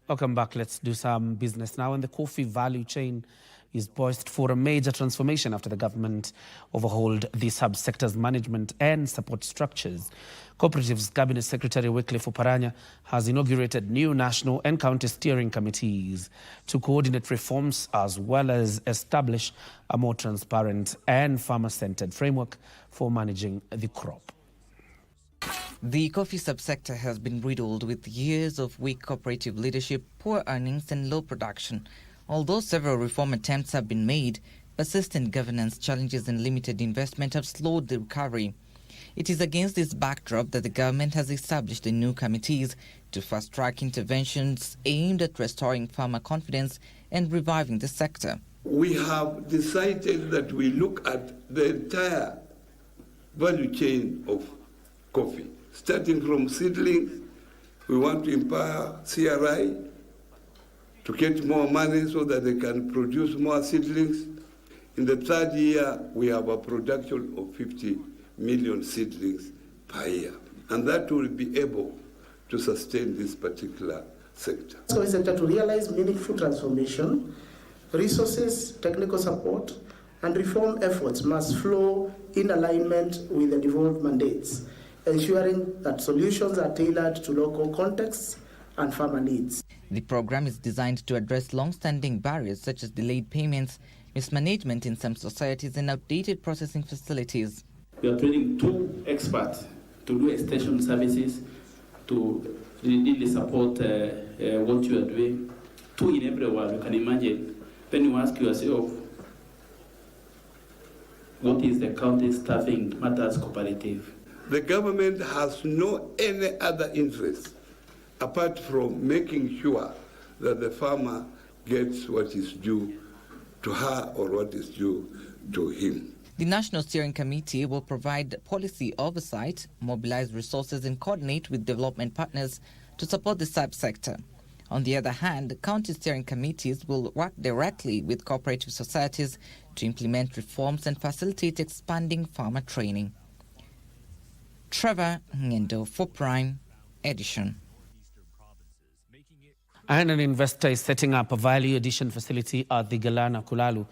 Welcome back. Let's do some business now. And the coffee value chain is poised for a major transformation after the government overhauled the subsector's management and support structures. Cooperatives Cabinet Secretary Wycliffe Oparanya has inaugurated new national and county steering committees to coordinate reforms as well as establish a more transparent and farmer-centered framework for managing the crop. The coffee subsector has been riddled with years of weak cooperative leadership, poor earnings and low production. Although several reform attempts have been made, persistent governance challenges and limited investment have slowed the recovery. It is against this backdrop that the government has established the new committees to fast-track interventions aimed at restoring farmer confidence and reviving the sector. We have decided that we look at the entire value chain of coffee. Starting from seedlings, we want to empower CRI to get more money so that they can produce more seedlings. In the third year, we have a production of 50 million seedlings per year. And that will be able to sustain this particular sector. So sector to realize meaningful transformation, resources, technical support, and reform efforts must flow in alignment with the devolved mandates, ensuring that solutions are tailored to local contexts and farmer needs. The program is designed to address long-standing barriers such as delayed payments, mismanagement in some societies, and outdated processing facilities. We are training 2 experts to do extension services to really support what you are doing. 2 in everywhere, you can imagine. Then you ask yourself, what is the county staffing matters cooperative? The government has no any other interest apart from making sure that the farmer gets what is due to her or what is due to him. The National Steering Committee will provide policy oversight, mobilize resources and coordinate with development partners to support the subsector. On the other hand, county steering committees will work directly with cooperative societies to implement reforms and facilitate expanding farmer training. Trevor Ngendo for Prime Edition. And an investor is setting up a value addition facility at the Galana Kulalu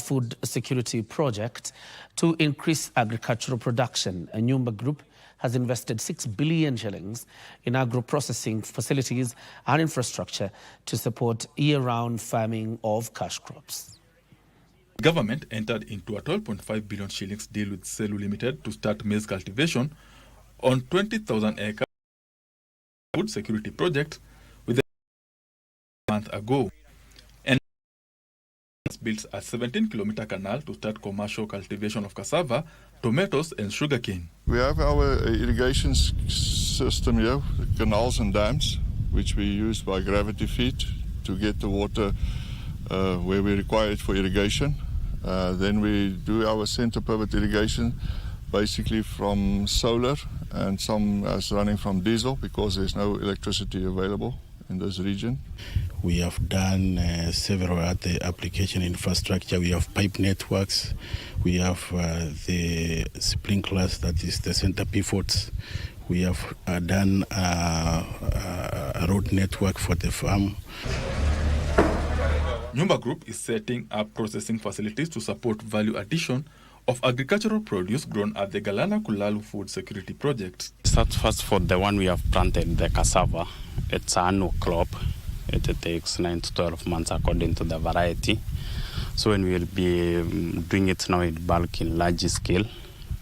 food security project to increase agricultural production. A Nyumba Group has invested 6 billion shillings in agro-processing facilities and infrastructure to support year-round farming of cash crops. The government entered into a 12.5 billion shillings deal with Selu Limited to start maize cultivation on 20,000 acres food security project with a month ago. And built a 17-kilometer canal to start commercial cultivation of cassava, tomatoes and sugarcane. We have our irrigation system here, canals and dams, which we use by gravity feed to get the water where we require it for irrigation. Then we do our center pivot irrigation basically from solar, and some is running from diesel because there's no electricity available in this region. We have done several other application infrastructure. We have pipe networks. We have the sprinklers, that is the center pivots. We have done a road network for the farm. Nyumba Group is setting up processing facilities to support value addition of agricultural produce grown at the Galana Kulalu Food Security Project. Start first for the one we have planted, the cassava. It's an annual crop. It takes 9 to 12 months according to the variety. So when we will be doing it now in bulk in large scale,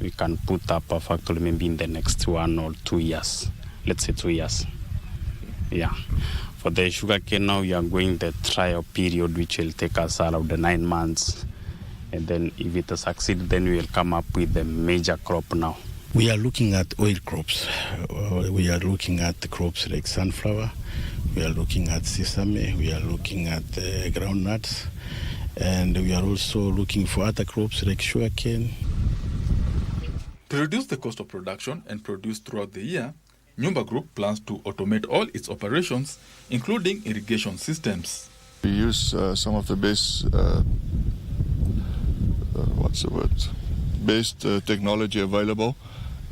we can put up a factory maybe in the next 1 or 2 years. Let's say 2 years. Yeah. For the sugarcane now, we are going the trial period, which will take us around the 9 months. And then if it succeeds, then we will come up with the major crop now. We are looking at oil crops. We are looking at the crops like sunflower. We are looking at sesame. We are looking at groundnuts. And we are also looking for other crops like sugarcane. To reduce the cost of production and produce throughout the year, Nyumba Group plans to automate all its operations, including irrigation systems. We use some of the best, best technology available.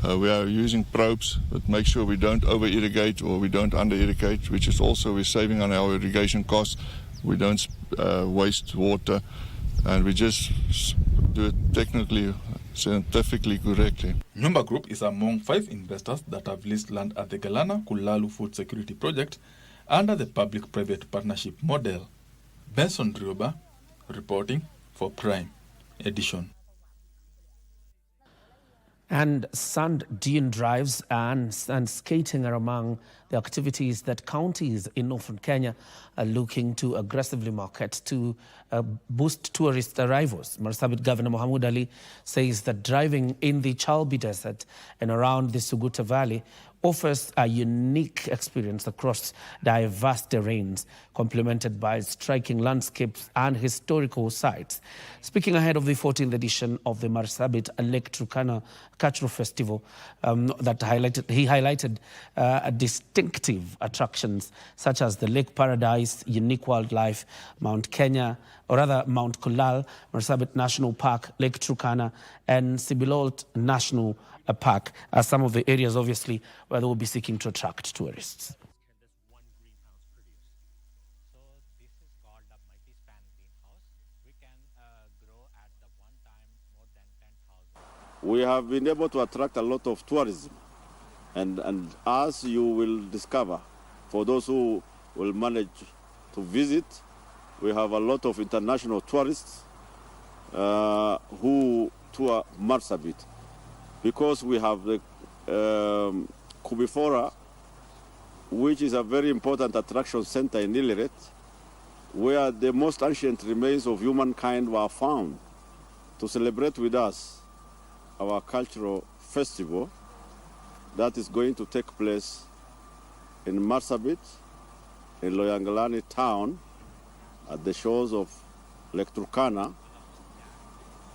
We are using probes that make sure we don't over-irrigate or we don't under-irrigate, which is also we're saving on our irrigation costs. We don't waste water, and we just do it technically, scientifically correctly. Nyumba Group is among 5 investors that have leased land at the Galana Kulalu Food Security Project under the public-private partnership model. Benson Rioba, reporting for Prime Edition. And sand dune drives and skating are among the activities that counties in northern Kenya are looking to aggressively market to boost tourist arrivals. Marsabit Governor Mohamud Ali says that driving in the Chalbi Desert and around the Suguta Valley offers a unique experience across diverse terrains, complemented by striking landscapes and historical sites. Speaking ahead of the 14th edition of the Marsabit Lake Turkana Cultural Festival, he highlighted distinctive attractions such as the Lake Paradise, unique wildlife, Mount Kenya, or rather Mount Kulal, Marsabit National Park, Lake Turkana, and Sibilolt National Park are some of the areas, obviously, where they will be seeking to attract tourists. We have been able to attract a lot of tourism, and as you will discover, for those who will manage to visit, we have a lot of international tourists who tour Marsabit, because we have the Kubifora, which is a very important attraction center in Ileret, where the most ancient remains of humankind were found, to celebrate with us our cultural festival that is going to take place in Marsabit, in Loyangalani town, at the shores of Lake Turkana,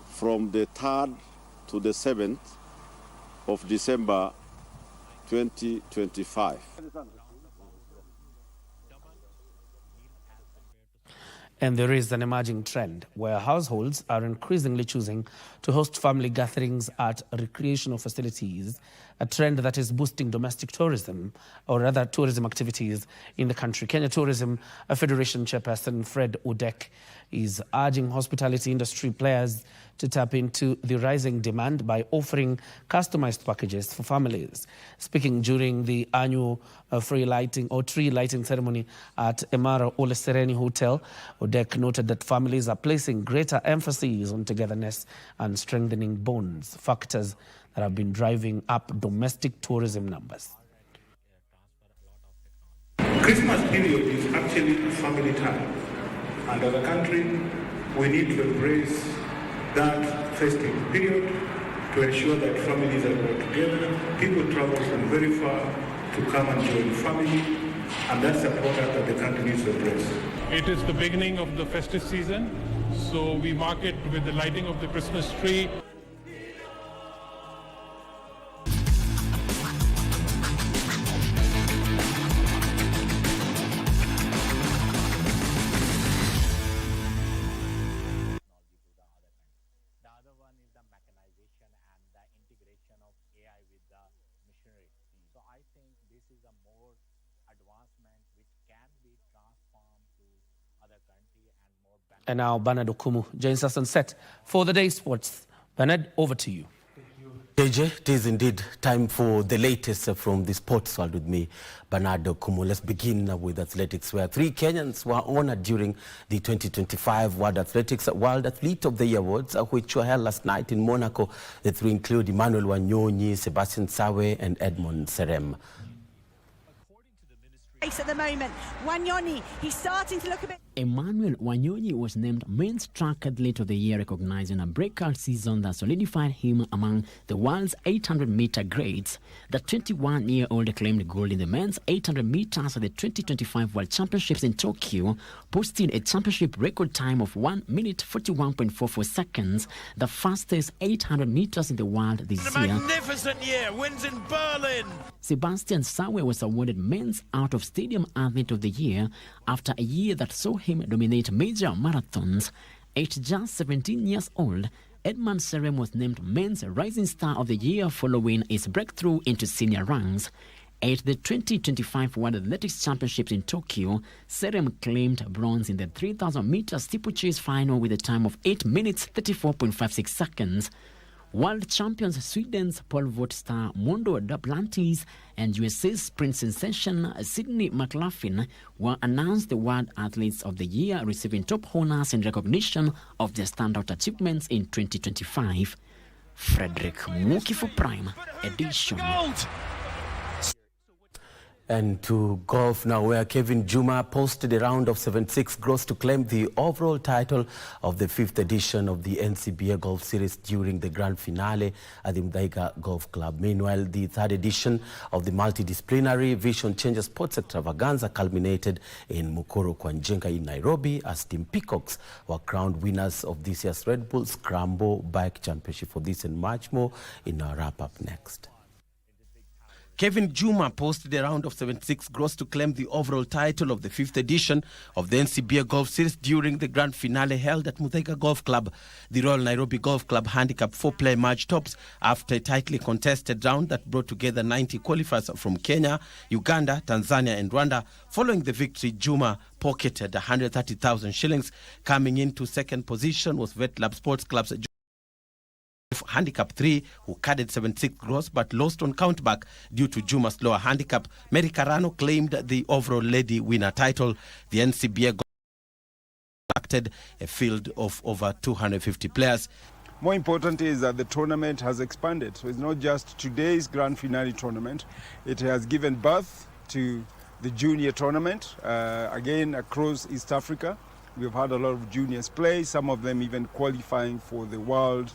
from the 3rd to the 7th of December 2025. And there is an emerging trend where households are increasingly choosing to host family gatherings at recreational facilities, a trend that is boosting domestic tourism, or rather tourism activities in the country. Kenya Tourism Federation Chairperson Fred Udek is urging hospitality industry players to tap into the rising demand by offering customized packages for families. Speaking during the annual tree lighting ceremony at Emara Ole Sereni Hotel, Udek noted that families are placing greater emphasis on togetherness and strengthening bonds, factors that have been driving up domestic tourism numbers. Christmas period is actually a family time, and as a country, we need to embrace that festive period to ensure that families are brought together. People travel from very far to come and join family, and that's a product that the country needs to embrace. It is the beginning of the festive season, so we mark it with the lighting of the Christmas tree. And now Bernard Okumu joins us on set for the day's sports. Bernard, over to you. JJ, it is indeed time for the latest from the sports world with me, Bernard Okumu. Let's begin with athletics, where 3 Kenyans were honored during the 2025 World Athletics World Athlete of the Year Awards, which were held last night in Monaco. The 3 include Emmanuel Wanyonyi, Sebastian Sawe, and Edmond Serem. At the moment, Wanyoni, he's starting to look a bit. Emmanuel Wanyonyi was named Men's Track Athlete of the Year, recognizing a breakout season that solidified him among the world's 800-meter greats. The 21-year-old claimed gold in the men's 800 meters at the 2025 World Championships in Tokyo, posting a championship record time of 1 minute 41.44 seconds, the fastest 800 meters in the world this year. Magnificent year, wins in Berlin. Sebastian Sawe was awarded Men's Out of Stadium Athlete of the Year after a year that saw him dominate major marathons. At just 17 years old, Edmund Serem was named Men's Rising Star of the Year following his breakthrough into senior ranks. At the 2025 World Athletics Championships in Tokyo, Serem claimed bronze in the 3,000-meter steeplechase final with a time of 8 minutes 34.56 seconds. World champions Sweden's pole vault star Mondo Duplantis and USA's sprint sensation Sydney McLaughlin were announced the World Athletes of the Year, receiving top honors in recognition of their standout achievements in 2025. Frederick Muki for Prime Edition. And to golf now, where Kevin Juma posted a round of 76 gross to claim the overall title of the 5th edition of the NCBA Golf Series during the grand finale at the Mbela Golf Club. Meanwhile, the 3rd edition of the multidisciplinary Vision Changer Sports Extravaganza culminated in Mukuru kwa Njenga in Nairobi as Team Peacocks were crowned winners of this year's Red Bull Scramble Bike Championship. For this and much more in our wrap-up next. Kevin Juma posted a round of 76 gross to claim the overall title of the 5th edition of the NCBA Golf Series during the grand finale held at Muthaiga Golf Club. The Royal Nairobi Golf Club handicap 4-player match tops after a tightly contested round that brought together 90 qualifiers from Kenya, Uganda, Tanzania and Rwanda. Following the victory, Juma pocketed 130,000 shillings. Coming into second position was VetLab Sports Club's handicap 3, who carried 76 gross but lost on countback due to Juma's lower handicap. Mary Carano claimed the overall lady winner title. The NCBA attracted a field of over 250 players. More important is that the tournament has expanded. So it's not just today's grand finale tournament. It has given birth to the junior tournament, again across East Africa. We've had a lot of juniors play, some of them even qualifying for the world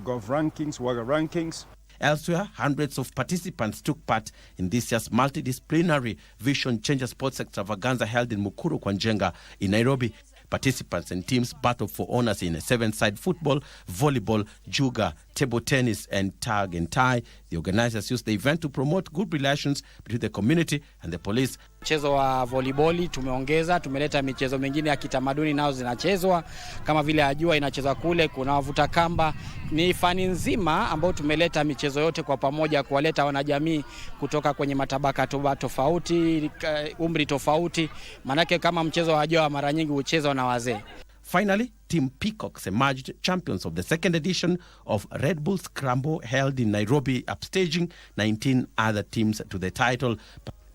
golf rankings, WAGA rankings. Elsewhere, hundreds of participants took part in this year's multidisciplinary Vision Changer Sports Extravaganza held in Mukuru kwa Njenga in Nairobi. Participants and teams battled for honors in 7-side football, volleyball, juga, table tennis and tag and tie. The organizers used the event to promote good relations between the community and the police. Mchezo wa volleyball tumeongeza, tumeleta michezo mingine ya kitamaduni nao zinachezwa kama vile ajua inachezwa kule, kuna wavuta kamba. Ni fani nzima ambao tumeleta michezo yote kwa pamoja kuwaleta wanajamii kutoka kwenye matabaka tofauti, umri tofauti. Manake kama mchezo wa ajua mara nyingi huchezwa na wazee. Finally, Team Peacocks emerged champions of the 2nd edition of Red Bull Scramble held in Nairobi, upstaging 19 other teams to the title.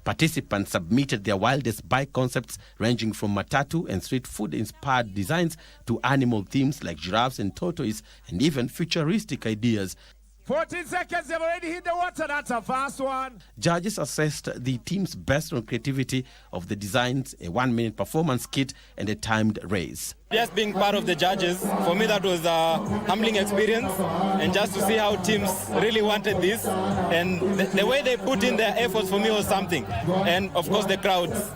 Participants submitted their wildest bike concepts ranging from matatu and street food-inspired designs to animal themes like giraffes and tortoises and even futuristic ideas. 14 seconds, they've already hit the water. That's a fast one. Judges assessed the teams based on creativity of the designs, a 1-minute performance kit, and a timed race. Just being part of the judges, for me that was a humbling experience, and just to see how teams really wanted this, and the way they put in their efforts for me was something. And of course the crowds,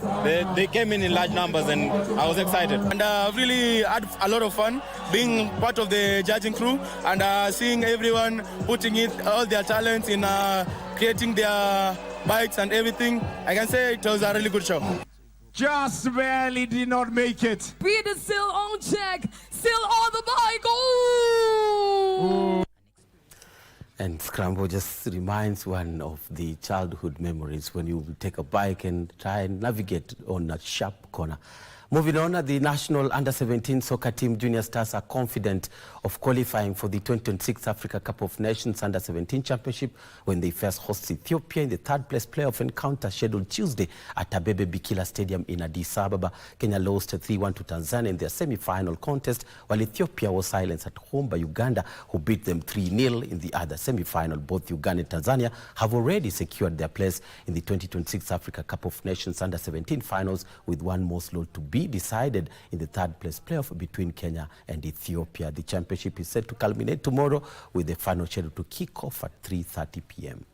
they came in large numbers, and I was excited. And I've really had a lot of fun being part of the judging crew and seeing everyone putting in all their talents in creating their bikes and everything. I can say it was a really good show. Just barely did not make it. Speed is still on check, still on the bike. Ooh. And Scramble just reminds one of the childhood memories when you take a bike and try and navigate on a sharp corner. Moving on, the national under-17 soccer team Junior Stars are confident of qualifying for the 2026 Africa Cup of Nations under-17 championship when they first host Ethiopia in the third-place playoff encounter scheduled Tuesday at Abebe Bikila Stadium in Addis Ababa. Kenya lost 3-1 to Tanzania in their semi-final contest, while Ethiopia was silenced at home by Uganda, who beat them 3-0 in the other semi-final. Both Uganda and Tanzania have already secured their place in the 2026 Africa Cup of Nations under-17 finals, with one more slot to be decided in the third-place playoff between Kenya and Ethiopia. The championship is set to culminate tomorrow, with the final scheduled to kick off at 3:30 p.m.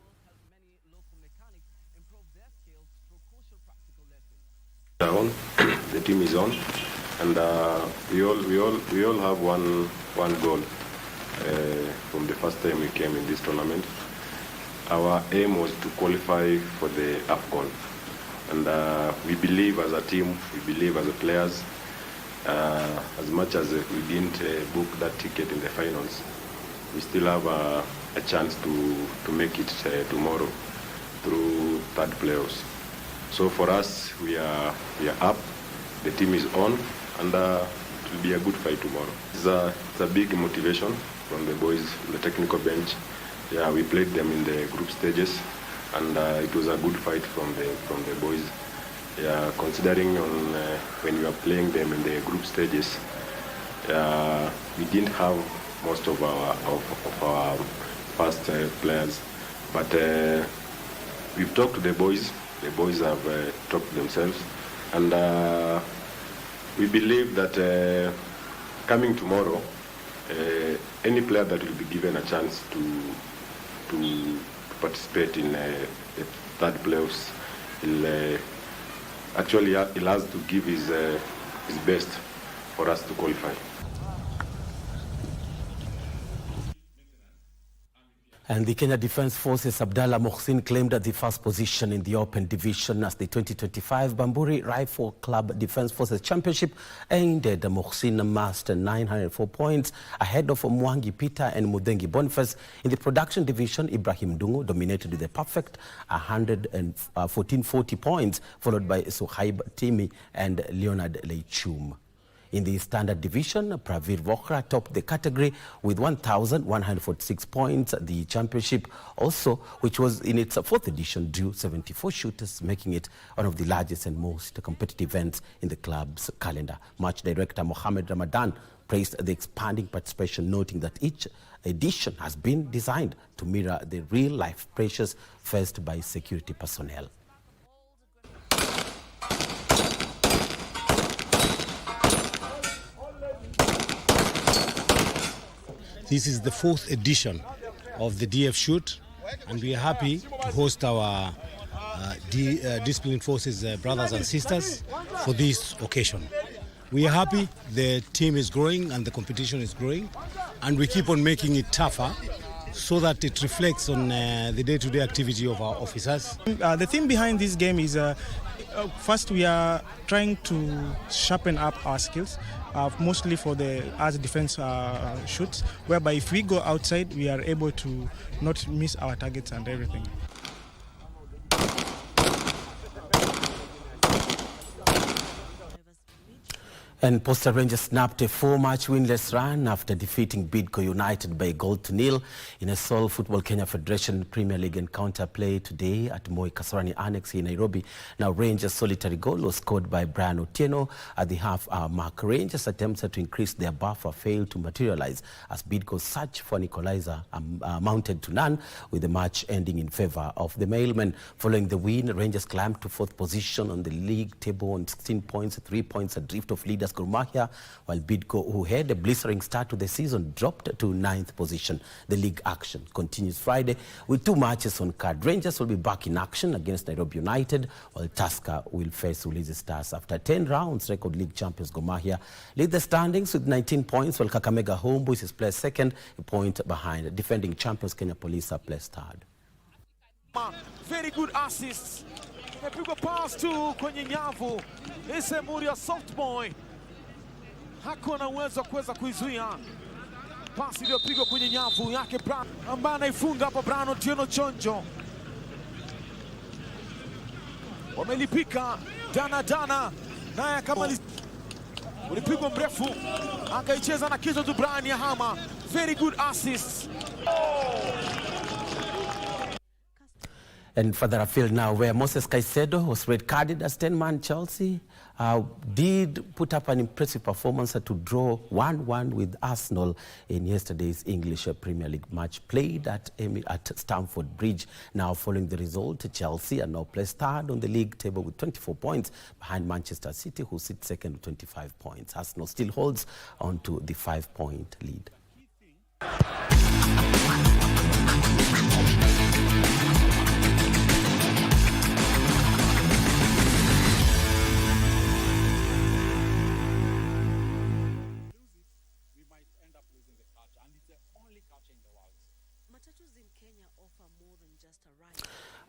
The team is on, and we all have one goal from the first time we came in this tournament. Our aim was to qualify for the AFCON, and we believe as a team, we believe as a players, as much as we didn't book that ticket in the finals, we still have a chance to make it tomorrow through third playoffs. So for us, we are up, the team is on, and it will be a good fight tomorrow. It's a big motivation from the boys on the technical bench. Yeah, we played them in the group stages, and it was a good fight from the boys. Yeah, considering when we were playing them in the group stages, we didn't have most of our past players, but we've talked to the boys. The boys have talked to themselves, and we believe that coming tomorrow, any player that will be given a chance to participate in the third playoffs, he'll has to give his best for us to qualify. And the Kenya Defence Forces Abdallah Mohsin claimed the first position in the Open Division as the 2025 Bamburi Rifle Club Defence Forces Championship ended. Mohsin amassed 904 points ahead of Mwangi Peter and Mudengi Boniface. In the production division, Ibrahim Dungu dominated with a perfect 11440 points, followed by Suhaib Timi and Leonard Leichum. In the standard division, Pravir Vohra topped the category with 1,146 points. The championship also, which was in its fourth edition, drew 74 shooters, making it one of the largest and most competitive events in the club's calendar. Match director Mohammed Ramadan praised the expanding participation, noting that each edition has been designed to mirror the real-life pressures faced by security personnel. This is the fourth edition of the DF Shoot, and we are happy to host our disciplined forces brothers and sisters for this occasion. We are happy the team is growing and the competition is growing, and we keep on making it tougher so that it reflects on the day-to-day activity of our officers. The theme behind this game is first we are trying to sharpen up our skills, mostly for the as defense shoots, whereby if we go outside, we are able to not miss our targets and everything. And Posta Rangers snapped a 4-match winless run after defeating Bidco United by a goal to nil in a Seoul Football Kenya Federation Premier League encounter play today at Moi Kasarani Annex in Nairobi. Now, Rangers' solitary goal was scored by Brian Otieno at the half-hour mark. Rangers' attempts to increase their buffer failed to materialize as Bidco's search for an equalizer amounted to none, with the match ending in favor of the Mailmen. Following the win, Rangers climbed to fourth position on the league table on 16 points, 3 points adrift of leaders Gor Mahia, while Bidco, who had a blistering start to the season, dropped to 9th position. The league action continues Friday with 2 matches on card. Rangers will be back in action against Nairobi United, while Tusker will face Ulinzi Stars. After 10 rounds, record league champions Gor Mahia lead the standings with 19 points, while Kakamega Homeboys is placed second, a point behind. Defending champions Kenya Police are placed third. Very good assists. Imepigwa pass tu kwenye nyavu. Ese Muria soft boy hakuwa na uwezo kuweza kuizuia pasi iliyopigwa kwenye nyavu yake ambaye anaifunga hapa Brano Tieno Chonjo. Wamelipika dana naye kama ulipigwa mrefu, akaicheza na kichwa tu Brian Yahama. Very good assist. And further afield now, where Moses Caicedo was red-carded as 10-man Chelsea, did put up an impressive performance to draw 1-1 with Arsenal in yesterday's English Premier League match played at Stamford Bridge. Now, following the result, Chelsea are now placed third on the league table with 24 points behind Manchester City, who sit second with 25 points. Arsenal still holds on to the 5-point lead.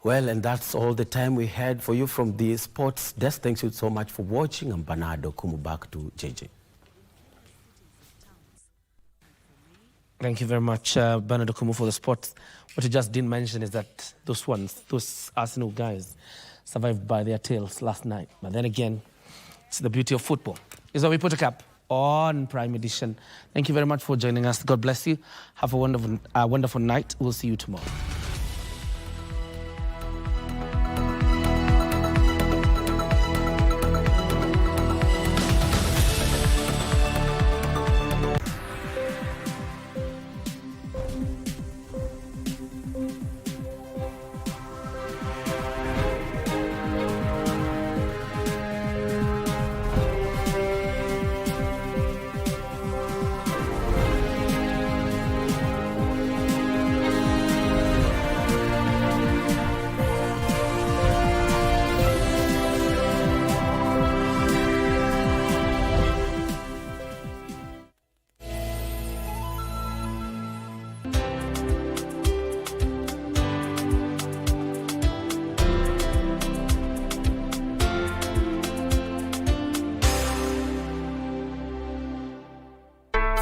Well, and that's all the time we had for you from the sports desk. Thanks you so much for watching. I'm Bernardo Kumu. Back to JJ. Thank you very much, Bernardo Kumu, for the sports. What you just didn't mention is that those Arsenal guys survived by their tails last night. But then again, it's the beauty of football. Is that we put a cap on Prime Edition. Thank you very much for joining us. God bless you. Have a wonderful night. We'll see you tomorrow.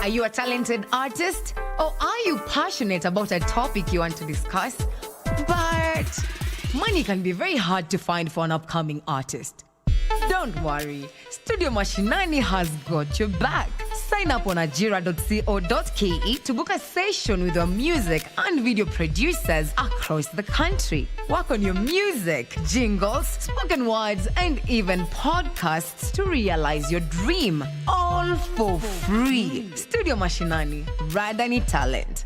Are you a talented artist? Or are you passionate about a topic you want to discuss? But money can be very hard to find for an upcoming artist. Don't worry, Studio Mashinani has got your back. Sign up on ajira.co.ke to book a session with your music and video producers across the country. Work on your music, jingles, spoken words, and even podcasts to realize your dream. All for free. Studio Mashinani, Radani Talent.